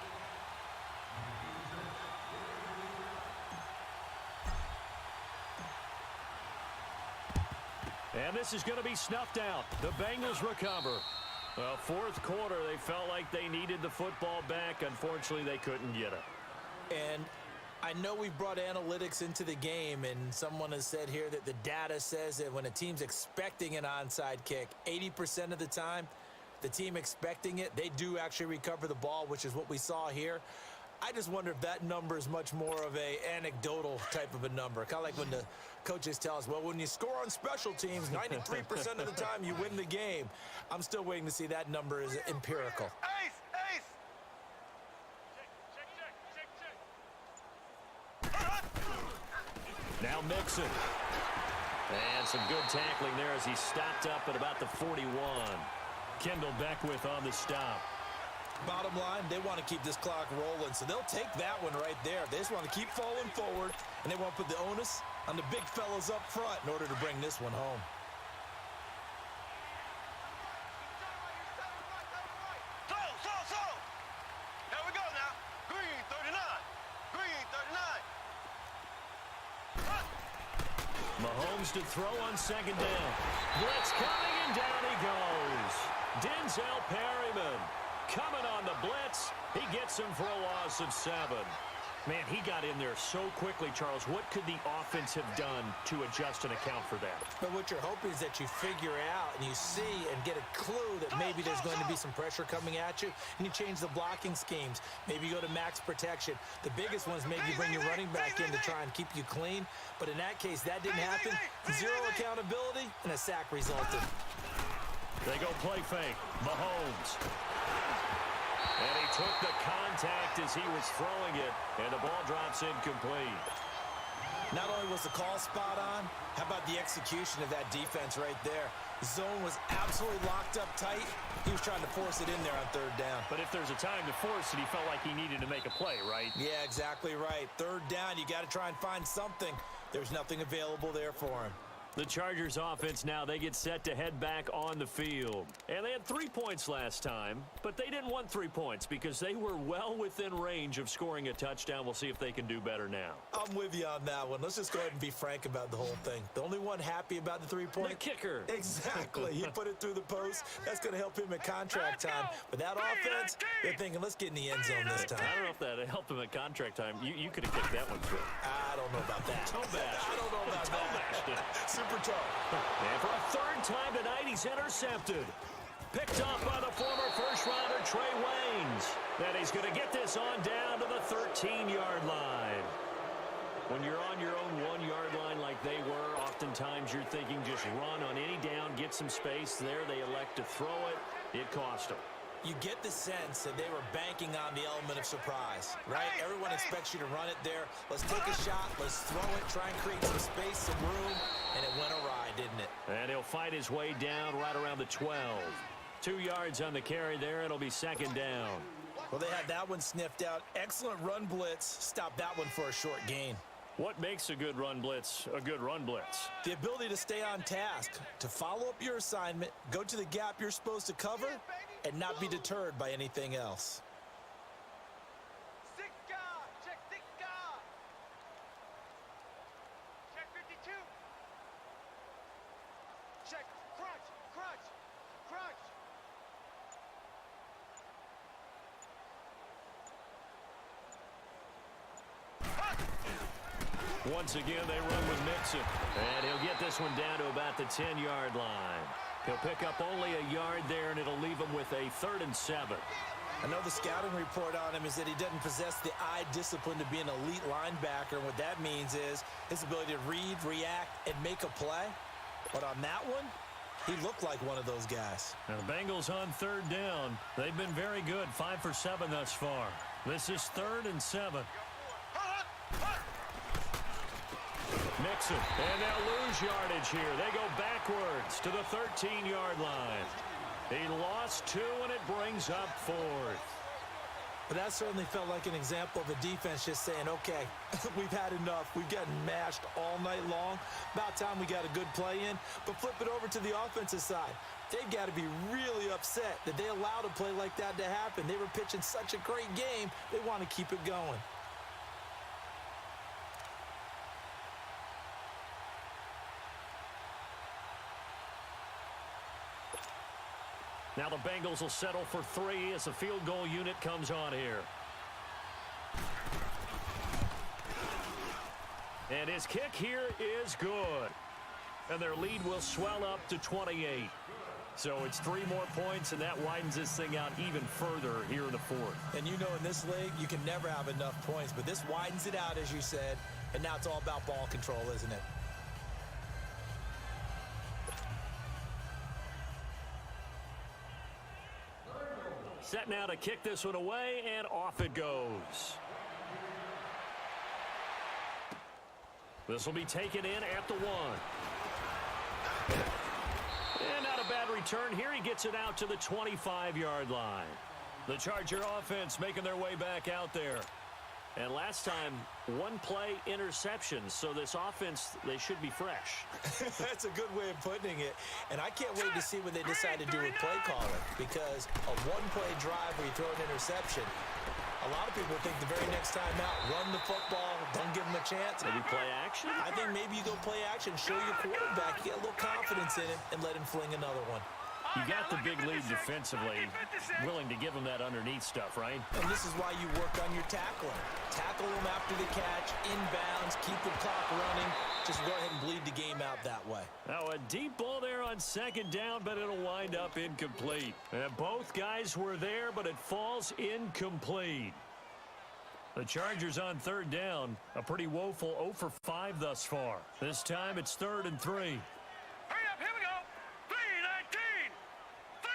And this is going to be snuffed out. The Bengals recover. Well, 4th quarter, they felt like they needed the football back. Unfortunately, they couldn't get it. And I know we've brought analytics into the game, and someone has said here that the data says that when a team's expecting an onside kick, 80% of the time, the team expecting it, they do actually recover the ball, which is what we saw here. I just wonder if that number is much more of a anecdotal type of a number. Kind of like when the coaches tell us, well, when you score on special teams, 93% of the time you win the game. I'm still waiting to see that number is empirical. Ace! Ace! Now Mixon. And some good tackling there as he stopped up at about the 41. Kendall Beckwith on the stop. Bottom line, they want to keep this clock rolling, so they'll take that one right there. They just want to keep falling forward, and they want to put the onus on the big fellas up front in order to bring this one home. Slow! Here we go now. Green 39. Green 39. Mahomes to throw on 2nd down. Blitz coming, and down he goes. Denzel Perryman coming on the blitz. He gets him for a loss of 7. Man, he got in there so quickly, Charles. What could the offense have done to adjust and account for that? But what you're hoping is that you figure out and you see and get a clue that maybe there's going to be some pressure coming at you, and you change the blocking schemes. Maybe you go to max protection. The biggest one is maybe you bring your running back in to try and keep you clean. But in that case, that didn't happen. 0 accountability, and a sack resulted. They go play fake. Mahomes. And he took the contact as he was throwing it, and the ball drops incomplete. Not only was the call spot on, how about the execution of that defense right there? The zone was absolutely locked up tight. He was trying to force it in there on 3rd down. But if there's a time to force it, he felt like he needed to make a play, right? Yeah, exactly right. 3rd down, you got to try and find something. There's nothing available there for him. The Chargers offense now, they get set to head back on the field. And they had 3 points last time, but they didn't want 3 points because they were well within range of scoring a touchdown. We'll see if they can do better now. I'm with you on that one. Let's just go ahead and be frank about the whole thing. The only one happy about the 3-point? The kicker. Exactly. He put it through the post. That's going to help him at contract time. But that offense, they're thinking, let's get in the end zone this time. I don't know if that helped him at contract time. You could have kicked that one through. I don't know about that. Toe bash. I don't know about that. Super toe. And for a third time tonight, he's intercepted. Picked off by the former first-rounder, Trey Waynes. And he's going to get this on down to the 13-yard line. When you're on your own 1-yard line like they were, oftentimes you're thinking just run on any down, get some space. There they elect to throw it. It cost them. You get the sense that they were banking on the element of surprise, right? Everyone expects you to run it there. Let's take a shot. Let's throw it. Try and create some space, some room. And it went awry, didn't it? And he'll fight his way down right around the 12. 2 yards on the carry there. It'll be second down. Well, they had that one sniffed out. Excellent run blitz. Stop that one for a short gain. What makes a good run blitz a good run blitz? The ability to stay on task, to follow up your assignment, go to the gap you're supposed to cover, and not be deterred by anything else. Six guard. Check 6 guard. Check 52. Check crunch, crunch, crunch. Once again, they run with Mixon. And he'll get this one down to about the 10-yard line. He'll pick up only a yard there, and it'll leave him with a 3rd and 7. I know the scouting report on him is that he doesn't possess the eye discipline to be an elite linebacker. And what that means is his ability to read, react, and make a play. But on that one, he looked like one of those guys. Now the Bengals on 3rd down. They've been very good, 5 for 7 thus far. This is 3rd and 7. Mixon, and they'll lose yardage here. They go backwards to the 13-yard line. He lost 2, and it brings up 4th. But that certainly felt like an example of a defense just saying, okay, we've had enough. We've gotten mashed all night long. About time we got a good play in. But flip it over to the offensive side. They've got to be really upset that they allowed a play like that to happen. They were pitching such a great game, they want to keep it going. Now the Bengals will settle for 3 as the field goal unit comes on here. And his kick here is good. And their lead will swell up to 28. So it's 3 more points, and that widens this thing out even further here in the 4th. And you know in this league, you can never have enough points. But this widens it out, as you said. And now it's all about ball control, isn't it? Set now to kick this one away, and off it goes. This will be taken in at the 1. And not a bad return here. He gets it out to the 25-yard line. The Charger offense making their way back out there. And last time, 1-play interception. So this offense, they should be fresh. That's a good way of putting it. And I can't wait to see what they decide to do with play calling. Because a 1-play drive where you throw an interception, a lot of people think the very next time out, run the football, don't give them a chance. Maybe play action? I think maybe you go play action, show your quarterback, get a little confidence in him, and let him fling another one. You got the big lead defensively, willing to give them that underneath stuff, right? And this is why you work on your tackling. Tackle them after the catch, inbounds, keep the clock running. Just go ahead and bleed the game out that way. Now a deep ball there on 2nd down, but it'll wind up incomplete. And both guys were there, but it falls incomplete. The Chargers on 3rd down, a pretty woeful 0 for 5 thus far. This time it's 3rd and 3. Hurry up, here we go. 3-19. 3-19.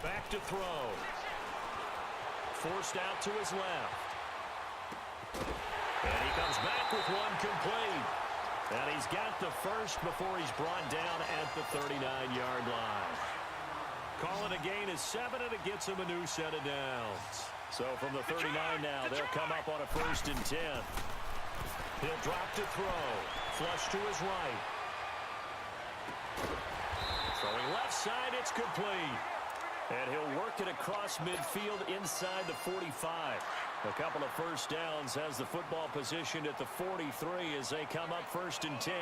Back to throw. Forced out to his left. And he comes back with one complete. And he's got the first before he's brought down at the 39-yard line. Calling a gain is 7, and it gets him a new set of downs. So from the 39 now, they'll come up on a 1st and 10. He'll drop to throw. Flush to his right. Throwing left side, it's complete. And he'll work it across midfield inside the 45. A couple of first downs, has the football positioned at the 43 as they come up 1st and 10.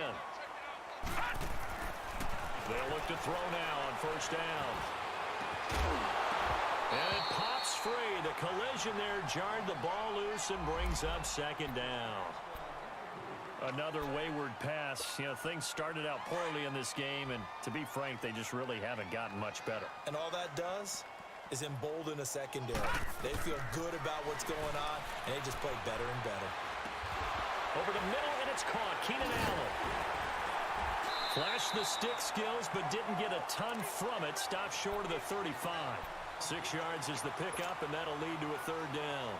They'll look to throw now on 1st down. And it pops free. The collision there jarred the ball loose and brings up 2nd down. Another wayward pass. You know, things started out poorly in this game, and to be frank, they just really haven't gotten much better. And all that does is embolden a secondary. They feel good about what's going on, and they just play better and better. Over the middle, and it's caught. Keenan Allen. Flashed the stick skills, but didn't get a ton from it. Stopped short of the 35. 6 yards is the pickup, and that'll lead to a 3rd down.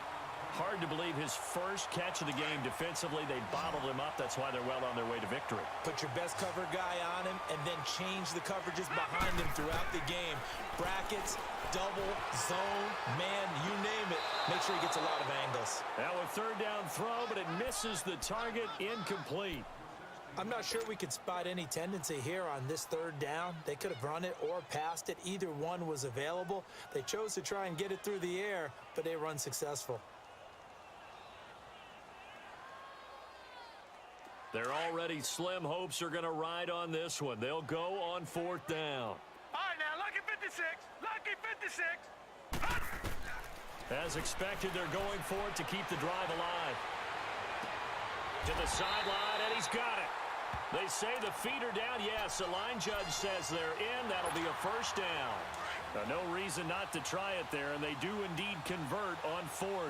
Hard to believe his first catch of the game defensively. They bottled him up. That's why they're well on their way to victory. Put your best cover guy on him and then change the coverages behind him throughout the game. Brackets, double, zone, man, you name it. Make sure he gets a lot of angles. Now a 3rd down throw, but it misses the target. Incomplete. I'm not sure we could spot any tendency here on this 3rd down. They could have run it or passed it. Either one was available. They chose to try and get it through the air, but they were unsuccessful. Their already slim hopes are going to ride on this one. They'll go on 4th down. All right, now, lucky 56. Lucky 56. As expected, they're going for it to keep the drive alive. To the sideline, and he's got it. They say the feet are down. Yes, the line judge says they're in. That'll be a 1st down. No reason not to try it there, and they do indeed convert on 4th. All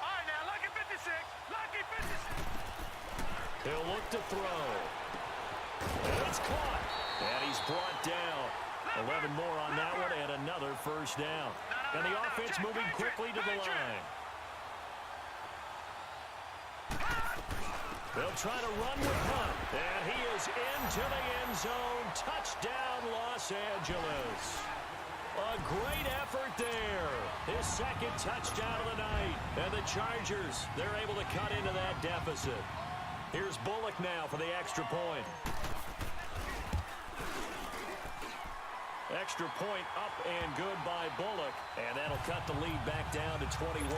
right, now, lucky 56. Lucky 56. He'll look to throw. And it's caught. And he's brought down. 11 more on that one, and another 1st down. And the offense moving quickly to the line. They'll try to run with punt. And he is into the end zone. Touchdown, Los Angeles. A great effort there. His 2nd touchdown of the night. And the Chargers, they're able to cut into that deficit. Here's Bullock now for the extra point. Extra point up and good by Bullock. And that'll cut the lead back down to 21.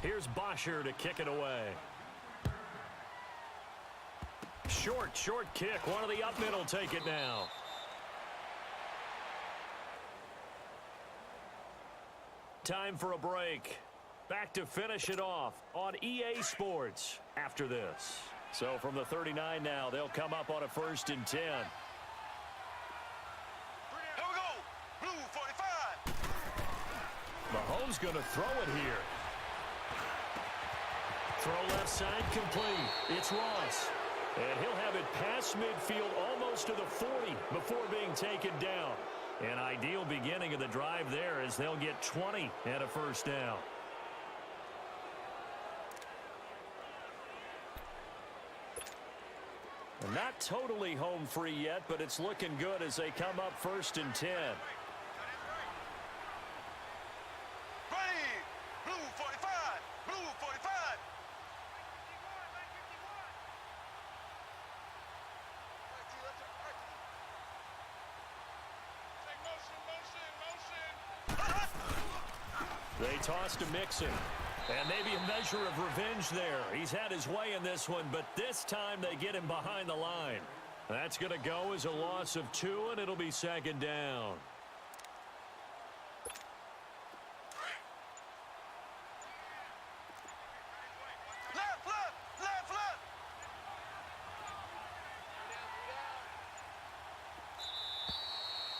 Here's Bosher to kick it away. Short kick. One of the up middle take it now. Time for a break. Back to finish it off on EA Sports after this. So from the 39 now, they'll come up on a 1st and 10. Here we go. Blue 45. Mahomes going to throw it here. Throw left side complete. It's Ross. And he'll have it past midfield almost to the 40 before being taken down. An ideal beginning of the drive there as they'll get 20 and a 1st down. Not totally home free yet, but it's looking good as they come up 1st and 10. Blue 45. Blue 45. They tossed to Mixon. And maybe a measure of revenge there. He's had his way in this one, but this time they get him behind the line. That's going to go as a loss of 2, and it'll be 2nd down. Left.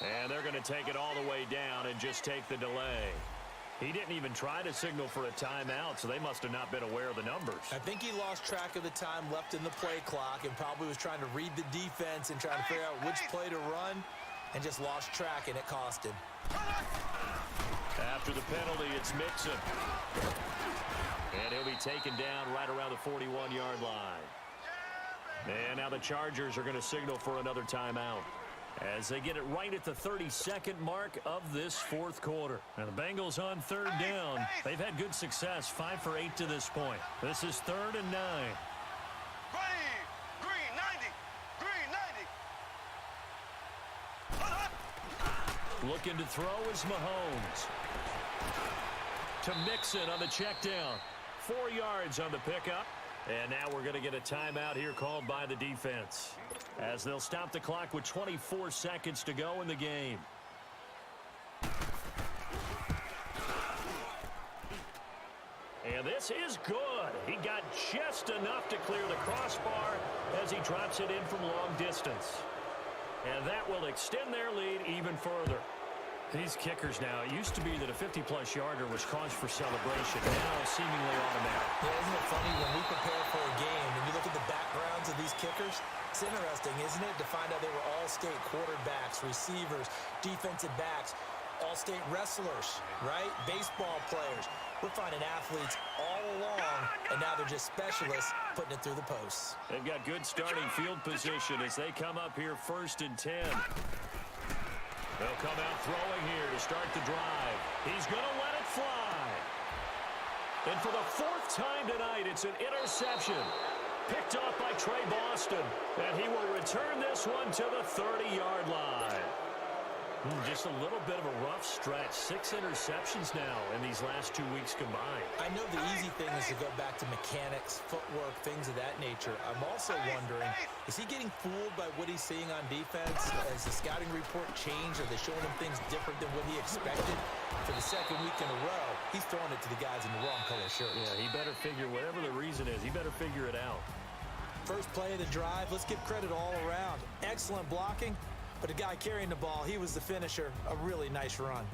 And they're going to take it all the way down and just take the delay. He didn't even try to signal for a timeout, so they must have not been aware of the numbers. I think he lost track of the time left in the play clock and probably was trying to read the defense and trying to figure out which play to run. and just lost track, and it cost him. After the penalty, it's Mixon. And he'll be taken down right around the 41-yard line. And now the Chargers are going to signal for another timeout as they get it right at the 32nd mark of this fourth quarter. Now the Bengals on third down. They've had good success, 5 for 8 to this point. This is 3rd and 9. Green 90. Looking to throw is Mahomes. To Mixon on the check down. 4 yards on the pickup. And now we're going to get a timeout here called by the defense, as they'll stop the clock with 24 seconds to go in the game. And this is good. He got just enough to clear the crossbar as he drops it in from long distance. And that will extend their lead even further. These kickers now, it used to be that a 50-plus yarder was cause for celebration. Now seemingly automatic. Yeah, isn't it funny when we prepare for a game and you look at the backgrounds of these kickers? It's interesting, isn't it, to find out they were all-state quarterbacks, receivers, defensive backs, all-state wrestlers, right? Baseball players. We're finding athletes all along, and now they're just specialists putting it through the posts. They've got good starting field position as they come up here 1st and 10. They'll come out throwing here to start the drive. He's going to let it fly. And for the 4th time tonight, it's an interception. Picked off by Trey Boston. And he will return this one to the 30-yard line. Just a little bit of a rough stretch. 6 interceptions now in these last 2 weeks combined. I know the easy thing is to go back to mechanics, footwork, things of that nature. I'm also wondering, is he getting fooled by what he's seeing on defense? Has the scouting report changed? Are they showing him things different than what he expected? For the 2nd week in a row, he's throwing it to the guys in the wrong color shirts. Yeah, he better figure, whatever the reason is, he better figure it out. First play of the drive, let's give credit all around. Excellent blocking. But the guy carrying the ball, he was the finisher. A really nice run.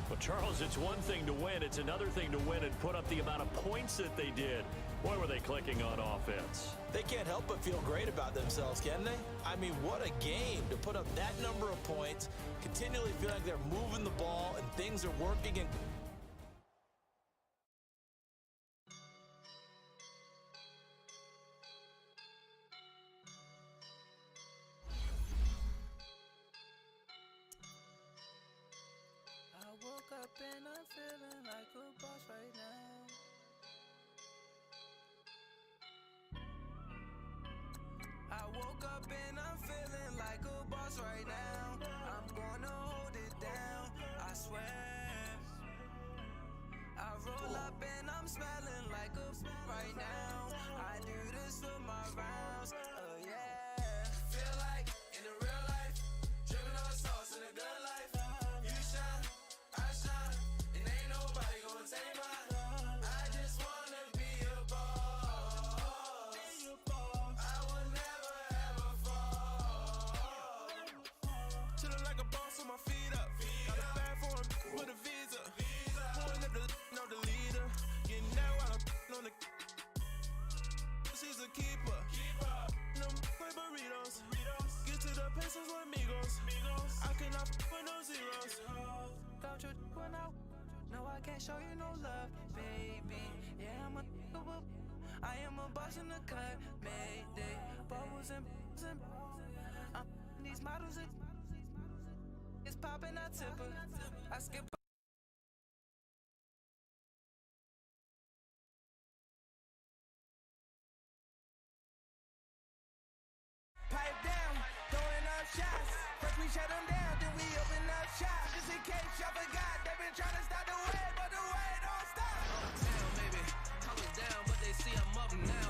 Well, Charles, it's one thing to win. It's another thing to win and put up the amount of points that they did. Boy, were they clicking on offense. They can't help but feel great about themselves, can they? I mean, what a game to put up that number of points, continually feel like they're moving the ball and things are working. And woke up and I'm feeling like a boss right now. I woke up and I'm feeling like a boss right now. I'm gonna hold it down, I swear. I roll up and I'm smelling like a right now. I do this for my rounds, oh yeah. Feel like in the real life, dripping on sauce in a good life. You shine, I shine, and ain't nobody gonna take mine. I just wanna be a boss. I will never ever fall. Chillin' like a boss with my feet up. Got a bag for him with a visa. Pulling up the know the leader. Getting that while I'm on the. She's a keeper. No play burritos. Get to the pesos with amigos. I cannot with no zeros. Got your one out. No, I can't show you no love, baby. Yeah, I am a boss in the cut. Mayday. Bubbles and these models are. It's popping, I tip her. I skip. Pipe down, throwing up shots. First we shut them down, then we open up shop. Just in case y'all forgot, they been trying to stop the way, but the way don't stop. Down, baby, I was down, but they see I'm up now.